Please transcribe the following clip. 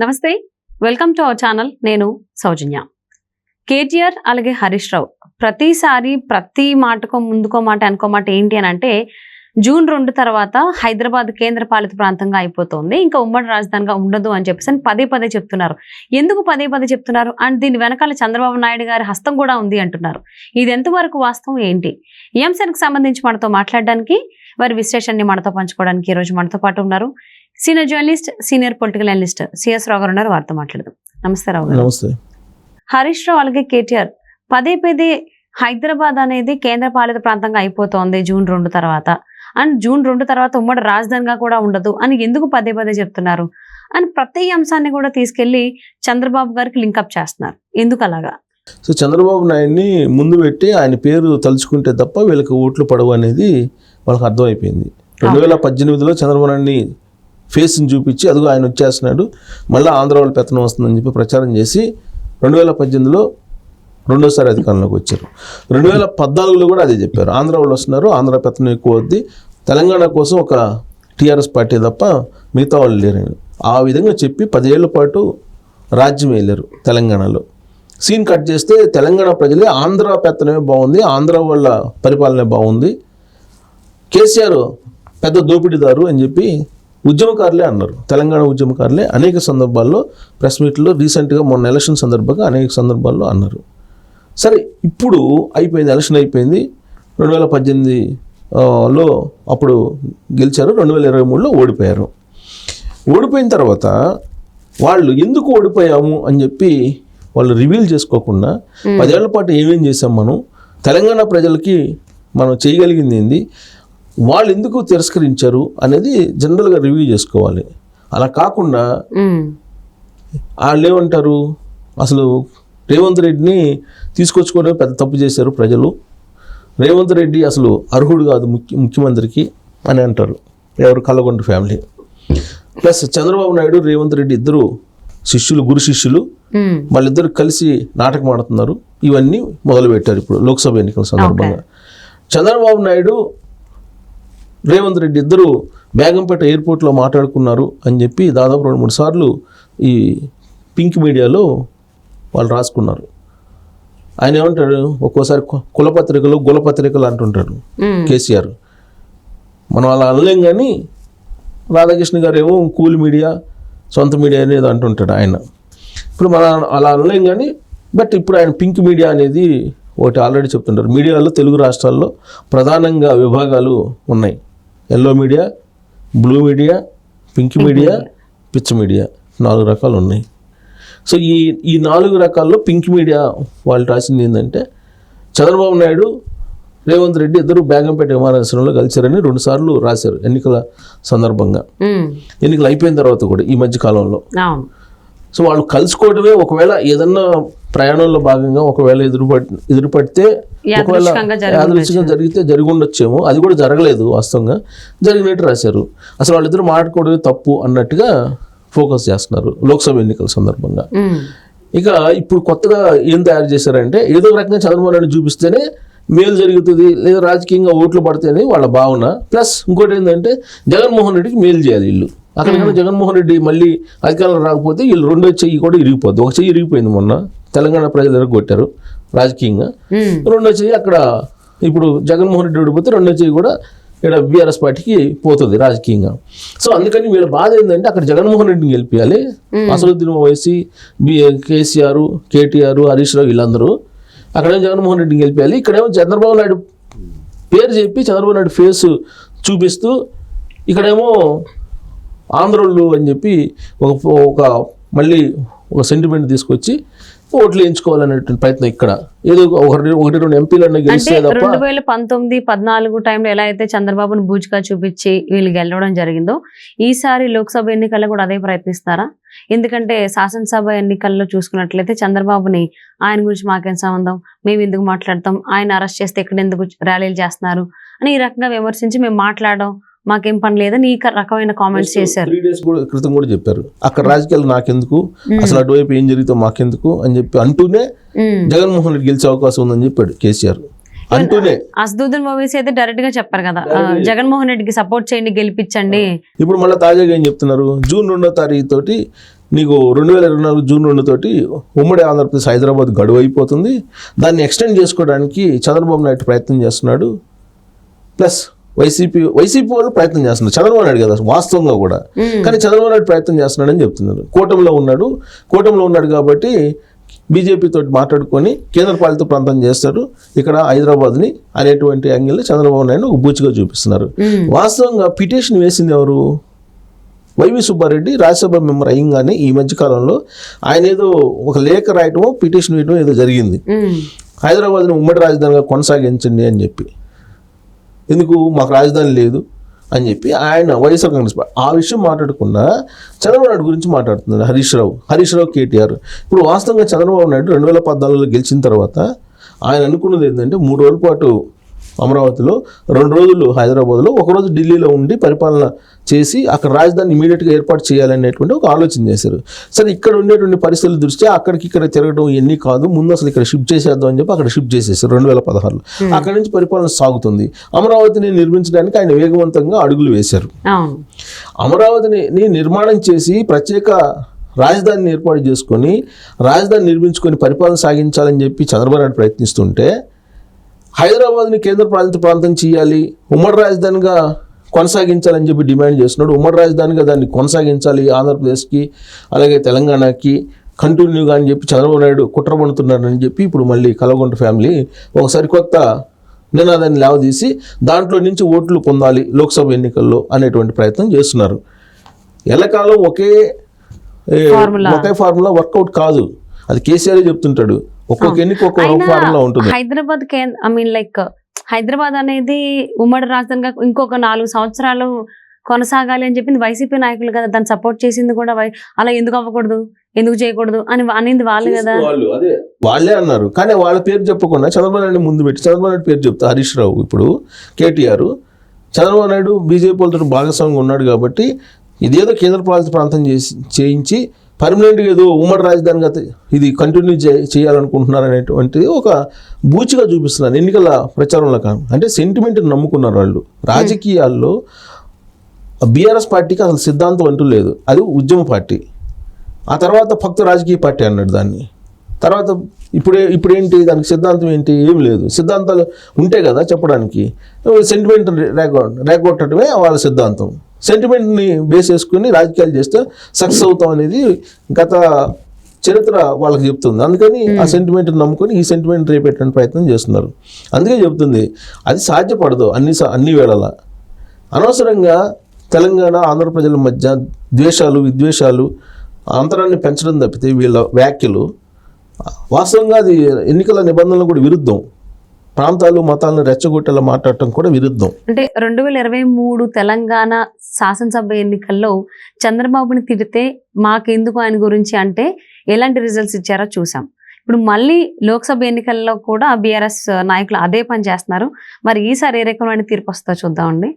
నమస్తే, welcome to our channel. నేను సౌజన్య. కేటీఆర్ అలాగే హరీష్ రావు ప్రతిసారి ప్రతి మాటకో ముందుకో మాట అనుకో మాట ఏంటి అని అంటే జూన్ 2 తర్వాత హైదరాబాద్ కేంద్ర పాలిత ప్రాంతంగా అయిపోతుంది, ఇంకా ఉమ్మడి రాజధానిగా ఉండదు అని చెప్పేసి పదే పదే చెప్తున్నారు. ఎందుకు పదే పదే చెప్తున్నారు? అండ్ దీని వెనకాల చంద్రబాబు నాయుడు గారి హస్తం కూడా ఉంది అంటున్నారు. ఇది ఎంతవరకు వాస్తవం ఏంటి? ఈ అంశానికి సంబంధించి మనతో మాట్లాడడానికి, వారి విశ్లేషణని మనతో పంచుకోవడానికి ఈ రోజు మనతో పాటు ఉన్నారు senior journalist, senior political analyst C S Rao garu ఉన్నారు. వారితో మాట్లాడదాం. నమస్తే రావు గారు. నమస్తే. హరీష్ రావు అలాగే కేటీఆర్ పదే పదే హైదరాబాద్ అనేది కేంద్ర పాలిత ప్రాంతంగా అయిపోతోంది జూన్ 2 తర్వాత, అండ్ జూన్ 2 తర్వాత ఉమ్మడి రాజధానిగా కూడా ఉండదు అని ఎందుకు పదే పదే చెప్తున్నారు అని ప్రతి అంశాన్ని కూడా తీసుకెళ్లి చంద్రబాబు గారికి లింకప్ చేస్తున్నారు. ఎందుకు అలాగా? సో చంద్రబాబు నాయుడిని ముందు పెట్టి ఆయన పేరు తలుచుకుంటే తప్ప వీళ్ళకి ఓట్లు పడవు అనేది వాళ్ళకి అర్థమైపోయింది. 2018లో చంద్రబాబు నాయుడిని ఫేస్ని చూపించి అదిగో ఆయన వచ్చేస్తున్నాడు, మళ్ళీ ఆంధ్ర వాళ్ళ పెత్తనం వస్తుందని చెప్పి ప్రచారం చేసి 2018లో రెండోసారి అధికారంలోకి వచ్చారు. 2014లో కూడా అదే చెప్పారు, ఆంధ్ర వాళ్ళు వస్తున్నారు, ఆంధ్ర పెత్తనం ఎక్కువ అవుద్ది, తెలంగాణ కోసం ఒక టీఆర్ఎస్ పార్టీ తప్ప మిగతా వాళ్ళు లేరని ఆ విధంగా చెప్పి 10 ఏళ్ల పాటు రాజ్యం వెళ్ళారు తెలంగాణలో. సీన్ కట్ చేస్తే తెలంగాణ ప్రజలే ఆంధ్ర పెత్తనమే బాగుంది, ఆంధ్ర వాళ్ళ పరిపాలనే బాగుంది, కేసీఆర్ పెద్ద దోపిడీదారు అని చెప్పి ఉద్యమకారులే అన్నారు. తెలంగాణ ఉద్యమకారులే అనేక సందర్భాల్లో ప్రెస్ మీట్లో రీసెంట్గా మొన్న ఎలక్షన్ సందర్భంగా అనేక సందర్భాల్లో అన్నారు. సరే, ఇప్పుడు అయిపోయింది, ఎలక్షన్ అయిపోయింది. 2018లో అప్పుడు గెలిచారు, 2023లో ఓడిపోయారు. ఓడిపోయిన తర్వాత వాళ్ళు ఎందుకు ఓడిపోయాము అని చెప్పి వాళ్ళు రివీల్ చేసుకోకుండా 10 ఏళ్ల పాటు ఏమేం చేసాం మనం, తెలంగాణ ప్రజలకి మనం చేయగలిగింది ఏంది, వాళ్ళు ఎందుకు తిరస్కరించారు అనేది జనరల్గా రివ్యూ చేసుకోవాలి. అలా కాకుండా వాళ్ళు ఏమంటారు, అసలు రేవంత్ రెడ్డిని తీసుకొచ్చుకోవడం పెద్ద తప్పు చేశారు ప్రజలు, రేవంత్ రెడ్డి అసలు అర్హుడు కాదు ముఖ్యమంత్రికి అని అంటారు ఎవరు, కల్లగొండ ఫ్యామిలీ. ప్లస్ చంద్రబాబు నాయుడు రేవంత్ రెడ్డి ఇద్దరు శిష్యులు, గురు శిష్యులు, వాళ్ళిద్దరు కలిసి నాటకం ఆడుతున్నారు. ఇవన్నీ మొదలుపెట్టారు ఇప్పుడు లోక్సభ ఎన్నికల సందర్భంగా. చంద్రబాబు నాయుడు రేవంత్ రెడ్డి ఇద్దరు బేగంపేట ఎయిర్పోర్ట్లో మాట్లాడుకున్నారు అని చెప్పి దాదాపు 2-3 సార్లు ఈ పింక్ మీడియాలో వాళ్ళు రాసుకున్నారు. ఆయన ఏమంటాడు, ఒక్కోసారి కులపత్రికలు గులపత్రికలు అంటుంటాడు కేసీఆర్. మనం అలా అనలేం, కానీ రాధాకృష్ణ గారు ఏమో కూల్ మీడియా, సొంత మీడియా అనేది అంటుంటాడు ఆయన. ఇప్పుడు మనం అలా అనలేం, కానీ బట్ ఇప్పుడు ఆయన పింక్ మీడియా అనేది ఒకటి ఆల్రెడీ చెప్తుంటారు. మీడియాలో తెలుగు రాష్ట్రాల్లో ప్రధానంగా విభాగాలు ఉన్నాయి. Yellow media, blue media, pink media, pitch media, 4 రకాలు ఉన్నాయి. సో ఈ 4 రకాల్లో పింక్ మీడియా వాళ్ళు రాసింది ఏంటంటే, చంద్రబాబు నాయుడు రేవంత్ రెడ్డి ఇద్దరు బేగంపేట విమానాశ్రయంలో కలిశారని 2 సార్లు రాశారు ఎన్నికల సందర్భంగా, ఎన్నికలు అయిపోయిన తర్వాత కూడా ఈ మధ్య కాలంలో. సో వాళ్ళు కలుసుకోవడమే, ఒకవేళ ఏదన్నా ప్రయాణంలో భాగంగా ఒకవేళ ఎదురుపడితే ఒకవేళ యాదృచ్ఛికంగా జరిగితే జరిగి ఉండొచ్చేమో, అది కూడా జరగలేదు, వాస్తవంగా జరిగినట్టు రాశారు. అసలు వాళ్ళిద్దరు మాట్లాడుకోవడమే తప్పు అన్నట్టుగా ఫోకస్ చేస్తున్నారు లోక్సభ ఎన్నికల సందర్భంగా. ఇక ఇప్పుడు కొత్తగా ఏం తయారు చేశారంటే, ఏదో రకంగా చంద్రబాబు నాయుడు చూపిస్తేనే మేలు జరుగుతుంది, లేదా రాజకీయంగా ఓట్లు పడితేనే వాళ్ళ భావన. ప్లస్ ఇంకోటి ఏంటంటే, జగన్మోహన్ రెడ్డికి మేలు చేయాలి వీళ్ళు. అక్కడికన్నా జగన్మోహన్ రెడ్డి మళ్ళీ అధికారంలో రాకపోతే వీళ్ళు రెండో చెయ్యి కూడా ఇరిగిపోద్ది. ఒక చెయ్యి ఇరిగిపోయింది, మొన్న తెలంగాణ ప్రజలు ఎరగొట్టారు రాజకీయంగా. రెండో చెయ్యి అక్కడ ఇప్పుడు జగన్మోహన్ రెడ్డి ఓడిపోతే రెండో చెయ్యి కూడా ఇక్కడ బీఆర్ఎస్ పార్టీకి పోతుంది రాజకీయంగా. సో అందుకని వీళ్ళ బాధ ఏంటంటే, అక్కడ జగన్మోహన్ రెడ్డిని గెలిపించాలి, అసదుద్దీన్ ఓవైసీ, కేసీఆర్, కేటీఆర్, హరీష్ రావు వీళ్ళందరూ అక్కడేమో జగన్మోహన్ రెడ్డిని గెలిపించాలి, ఇక్కడేమో చంద్రబాబు నాయుడు పేరు చెప్పి చంద్రబాబు నాయుడు ఫేస్ చూపిస్తూ ఇక్కడేమో ఆంధ్రోళ్ళు అని చెప్పి ఒక మళ్ళీ ఒక సెంటిమెంట్ తీసుకొచ్చి ఓట్లు వేయించుకోవాలనేటువంటి ప్రయత్నం. ఇక్కడ ఏదో 1-2 ఎంపీలన్నా గెలిస్తే తప్ప 2019-14 టైంలో ఎలా అయితే చంద్రబాబును బూజ్గా చూపించి వీళ్ళు గెలవడం జరిగిందో, ఈసారి లోక్సభ ఎన్నికల్లో కూడా అదే ప్రయత్నిస్తారా? ఎందుకంటే శాసనసభ ఎన్నికల్లో చూసుకున్నట్లయితే చంద్రబాబుని ఆయన గురించి మాకేం సంబంధం, మేము ఎందుకు మాట్లాడతాం, ఆయన అరెస్ట్ చేస్తే ఇక్కడ ఎందుకు ర్యాలీలు చేస్తున్నారు అని ఈ రకంగా విమర్శించి మేము మాట్లాడడం మాకేం పని లేదని ఈ రకమైన కామెంట్స్ చేశారు. 3 డేస్ క్రితం కూడా చెప్పారు, అక్కడ రాజకీయాలు నాకెందుకు, అసలు అటువైపు ఏం జరిగితే మాకెందుకు అని చెప్పి అంటూనే జగన్మోహన్ రెడ్డి గెలిచే అవకాశం ఉందని చెప్పాడు కేసీఆర్ అంటూనే. అసదుద్దీన్ ఓవైసీ అయితే డైరెక్ట్ గా చెప్పారు కదా, జగన్మోహన్ రెడ్డికి సపోర్ట్ చేయండి, గెలిపించండి. ఇప్పుడు మళ్ళీ తాజాగా ఏం చెప్తున్నారు, జూన్ 2వ తారీఖు తోటి నీకు 2024 జూన్ 2 తోటి ఉమ్మడి ఆంధ్రప్రదేశ్ హైదరాబాద్ గడువు అయిపోతుంది. దాన్ని ఎక్స్టెండ్ చేసుకోవడానికి చంద్రబాబు నాయుడు ప్రయత్నం చేస్తున్నాడు. ప్లస్ వైసీపీ వాళ్ళు ప్రయత్నం చేస్తున్నారు, చంద్రబాబు నాయుడు కదా వాస్తవంగా కూడా, కానీ చంద్రబాబు నాయుడు ప్రయత్నం చేస్తున్నాడని చెప్తున్నారు. కూటమిలో ఉన్నాడు కాబట్టి బీజేపీ తోటి మాట్లాడుకొని కేంద్ర పాలిత ప్రాంతం చేస్తారు ఇక్కడ హైదరాబాద్ని అనేటువంటి యాంగిల్లో చంద్రబాబు నాయుడు ఒక బూచిగా చూపిస్తున్నారు. వాస్తవంగా పిటిషన్ వేసింది ఎవరు? వైవి సుబ్బారెడ్డి రాజ్యసభ మెంబర్ అయ్యంగానే ఈ మధ్య కాలంలో ఆయన ఏదో ఒక లేఖ రాయటమో పిటిషన్ వేయటమో ఏదో జరిగింది. హైదరాబాద్ని ఉమ్మడి రాజధానిగా కొనసాగించండి అని చెప్పి, ఎందుకు మాకు రాజధాని లేదు అని చెప్పి ఆయన వైఎస్ఆర్ కాంగ్రెస్ ఆ విషయం మాట్లాడకుండా చంద్రబాబు నాయుడు గురించి మాట్లాడుతున్నారు హరీష్ రావు కేటీఆర్. ఇప్పుడు వాస్తవంగా చంద్రబాబు నాయుడు 2014లో గెలిచిన తర్వాత ఆయన అనుకున్నది ఏంటంటే 3 రోజుల పాటు అమరావతిలో, 2 రోజులు హైదరాబాద్లో, 1 రోజు ఢిల్లీలో ఉండి పరిపాలన చేసి అక్కడ రాజధాని ఇమీడియట్గా ఏర్పాటు చేయాలనేటువంటి ఒక ఆలోచన చేశారు. సరే ఇక్కడ ఉండేటువంటి పరిస్థితుల దృష్ట్యా అక్కడికి ఇక్కడ తిరగడం ఇవన్నీ కాదు, ముందు అసలు ఇక్కడ షిఫ్ట్ చేసేద్దాం అని చెప్పి అక్కడ షిఫ్ట్ చేసేసారు 2016లో. అక్కడి నుంచి పరిపాలన సాగుతుంది. అమరావతిని నిర్మించడానికి ఆయన వేగవంతంగా అడుగులు వేశారు. అమరావతిని నిర్మాణం చేసి ప్రత్యేక రాజధానిని ఏర్పాటు చేసుకొని రాజధాని నిర్మించుకొని పరిపాలన సాగించాలని చెప్పి చంద్రబాబు నాయుడు ప్రయత్నిస్తుంటే, హైదరాబాద్ని కేంద్ర పాలిత ప్రాంతం చేయాలి, ఉమ్మడి రాజధానిగా కొనసాగించాలని చెప్పి డిమాండ్ చేస్తున్నాడు. ఉమ్మడి రాజధానిగా దాన్ని కొనసాగించాలి, ఆంధ్రప్రదేశ్కి అలాగే తెలంగాణకి కంటిన్యూగా అని చెప్పి చంద్రబాబు నాయుడు కుట్ర పడుతున్నాడని చెప్పి ఇప్పుడు మళ్ళీ కల్వకుంట్ల ఫ్యామిలీ ఒకసారి కొత్త నినాదాన్ని లేవదీసి దాంట్లో నుంచి ఓట్లు పొందాలి లోక్సభ ఎన్నికల్లో అనేటువంటి ప్రయత్నం చేస్తున్నారు. ఎల్లకాలం ఒకే ఫార్ములా వర్కౌట్ కాదు, అది కేసీఆర్ చెప్తుంటాడు. ఒక్కొక్క ఎన్నిక ఒక్కొక్క ఫార్ములా ఉంటుంది. హైదరాబాద్ హైదరాబాద్ అనేది ఉమ్మడి రాజధానిగా ఇంకొక 4 సంవత్సరాలు కొనసాగాలి అని చెప్పింది వైసీపీ నాయకులు కదా, దాన్ని సపోర్ట్ చేసింది కూడా. అలా ఎందుకు అవ్వకూడదు, ఎందుకు చేయకూడదు అని అనేది వాళ్ళు కదా, వాళ్ళే అన్నారు. కానీ వాళ్ళ పేరు చెప్పకుండా చంద్రబాబు నాయుడు ముందు పెట్టి చంద్రబాబు నాయుడు పేరు చెప్తా హరీష్ రావు, ఇప్పుడు కేటీఆర్, చంద్రబాబు నాయుడు బీజేపీ వాళ్ళతో భాగస్వామ్యంగా ఉన్నాడు కాబట్టి ఇదేదో కేంద్ర పాలిత ప్రాంతం చేయించి పర్మనెంట్గా ఏదో ఉమ్మడి రాజధానిగా ఇది కంటిన్యూ చేయాలనుకుంటున్నారు అనేటువంటిది ఒక బూచిగా చూపిస్తున్నారు ఎన్నికల ప్రచారంలో. అంటే సెంటిమెంట్ని నమ్ముకున్నారు వాళ్ళు. రాజకీయాల్లో బీఆర్ఎస్ పార్టీకి అసలు సిద్ధాంతం అంటూ లేదు, అది ఉద్యమ పార్టీ. ఆ తర్వాత ఫక్త రాజకీయ పార్టీ అన్నాడు దాన్ని. తర్వాత ఇప్పుడేంటి దానికి సిద్ధాంతం ఏంటి? ఏం లేదు. సిద్ధాంతాలు ఉంటే కదా చెప్పడానికి. సెంటిమెంట్ రేగొట్టడమే వాళ్ళ సిద్ధాంతం. సెంటిమెంట్ని బేస్ చేసుకుని రాజకీయాలు చేస్తే సక్సెస్ అవుతాం అనేది గత చరిత్ర వాళ్ళకి చెప్తుంది. అందుకని ఆ సెంటిమెంట్ని నమ్ముకొని ఈ సెంటిమెంట్ రేపెట్టడానికి ప్రయత్నం చేస్తున్నారు. అందుకే చెప్తుంది అది సాధ్యపడదు అన్ని వేళలా. అనవసరంగా తెలంగాణ ఆంధ్ర ప్రజల మధ్య ద్వేషాలు విద్వేషాలు అంతరాన్ని పెంచడం తప్పితే వీళ్ళ వ్యాఖ్యలు వాస్తవంగా అది ఎన్నికల నిబంధనలు కూడా విరుద్ధం. ప్రాంతాలు మతాలను రెచ్చగొట్టేలా మాట్లాడటం కూడా విరుద్ధం. అంటే 2023 తెలంగాణ శాసనసభ ఎన్నికల్లో చంద్రబాబుని తిడితే మాకెందుకు ఆయన గురించి అంటే ఎలాంటి రిజల్ట్స్ ఇచ్చారో చూసాం. ఇప్పుడు మళ్ళీ లోక్సభ ఎన్నికల్లో కూడా బీఆర్ఎస్ నాయకులు అదే పని చేస్తున్నారు. మరి ఈసారి ఏ రకమైన తీర్పు వస్తుందో చూద్దామండి.